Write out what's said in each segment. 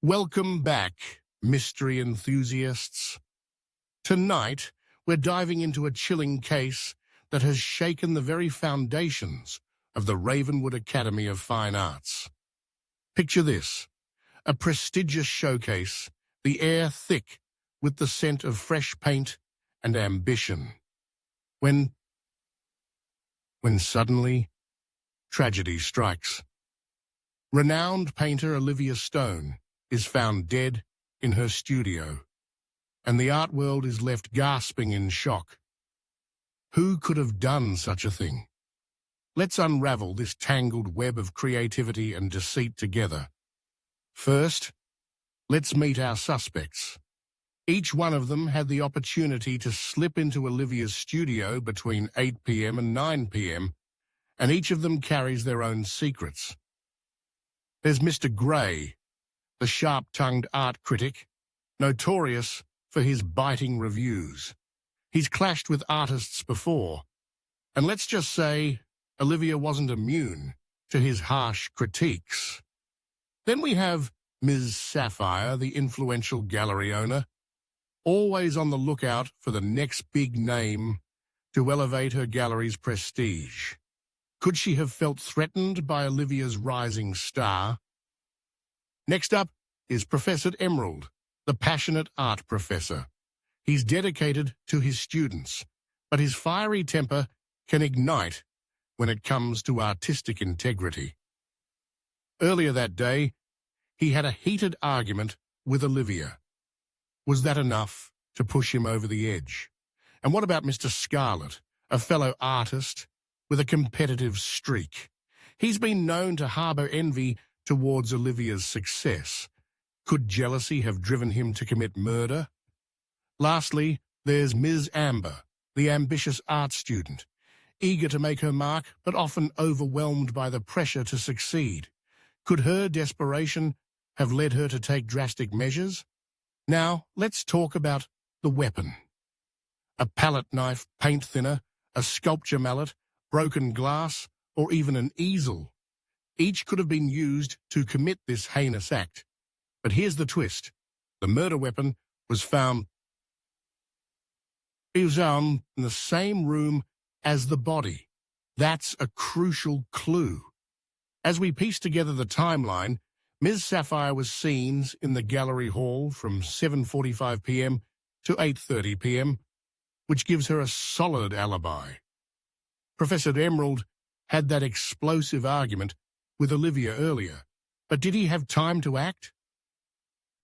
Welcome back, mystery enthusiasts. Tonight, we're diving into a chilling case that has shaken the very foundations of the Ravenwood Academy of Fine Arts. Picture this, a prestigious showcase, the air thick with the scent of fresh paint and ambition. When suddenly, tragedy strikes. Renowned painter Olivia Stone is found dead in her studio, and the art world is left gasping in shock. Who could have done such a thing? Let's unravel this tangled web of creativity and deceit together. First, let's meet our suspects. Each one of them had the opportunity to slip into Olivia's studio between 8 p.m. and 9 p.m., and each of them carries their own secrets. There's Mr. Gray, the sharp-tongued art critic, notorious for his biting reviews. He's clashed with artists before, and let's just say Olivia wasn't immune to his harsh critiques. Then we have Ms. Sapphire, the influential gallery owner, always on the lookout for the next big name to elevate her gallery's prestige. Could she have felt threatened by Olivia's rising star? Next up is Professor Emerald, the passionate art professor. He's dedicated to his students, but his fiery temper can ignite when it comes to artistic integrity. Earlier that day, he had a heated argument with Olivia. Was that enough to push him over the edge? And what about Mr. Scarlet, a fellow artist with a competitive streak? He's been known to harbor envy towards Olivia's success. Could jealousy have driven him to commit murder? Lastly, there's Ms. Amber, the ambitious art student, eager to make her mark but often overwhelmed by the pressure to succeed. Could her desperation have led her to take drastic measures? Now, let's talk about the weapon. A palette knife, paint thinner, a sculpture mallet, broken glass, or even an easel. Each could have been used to commit this heinous act. But here's the twist. The murder weapon was found in the same room as the body. That's a crucial clue. As we piece together the timeline, Ms. Sapphire was seen in the gallery hall from 7:45 p.m. to 8:30 p.m., which gives her a solid alibi. Professor Emerald had that explosive argument with Olivia earlier, but did he have time to act?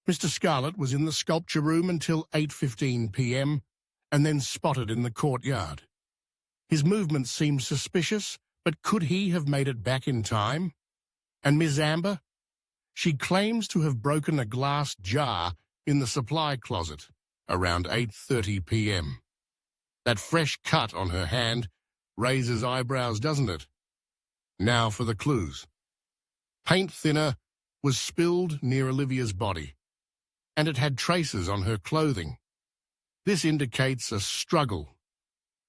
Mr. Scarlet was in the sculpture room until 8:15 p.m. and then spotted in the courtyard. His movements seemed suspicious, but could he have made it back in time? And Ms. Amber? She claims to have broken a glass jar in the supply closet around 8:30 p.m. That fresh cut on her hand raises eyebrows, doesn't it? Now for the clues. Paint thinner was spilled near Olivia's body, and it had traces on her clothing. This indicates a struggle.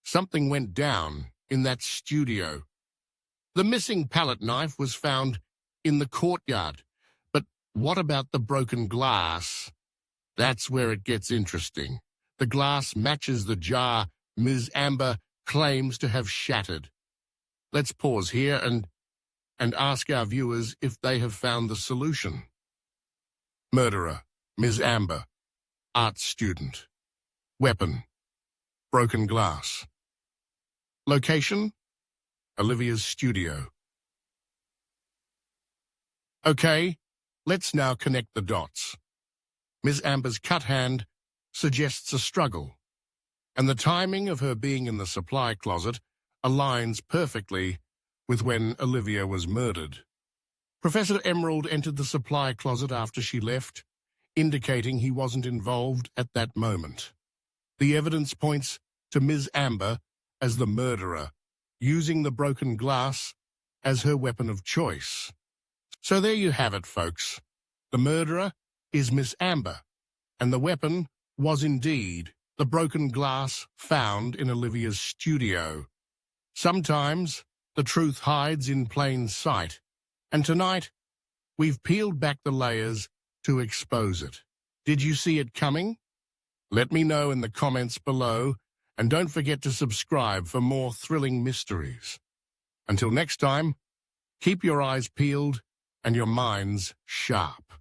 Something went down in that studio. The missing palette knife was found in the courtyard. But what about the broken glass? That's where it gets interesting. The glass matches the jar Ms. Amber claims to have shattered. Let's pause here and ask our viewers if they have found the solution. Murderer, Ms. Amber. Art student. Weapon, broken glass. Location, Olivia's studio. Okay, let's now connect the dots. Ms. Amber's cut hand suggests a struggle, and the timing of her being in the supply closet aligns perfectly with when Olivia was murdered. Professor Emerald entered the supply closet after she left, indicating he wasn't involved at that moment. The evidence points to Ms. Amber as the murderer, using the broken glass as her weapon of choice. So there you have it, folks. The murderer is Miss Amber, and the weapon was indeed the broken glass found in Olivia's studio. Sometimes the truth hides in plain sight, and tonight we've peeled back the layers to expose it. Did you see it coming? Let me know in the comments below, and don't forget to subscribe for more thrilling mysteries. Until next time, keep your eyes peeled and your minds sharp.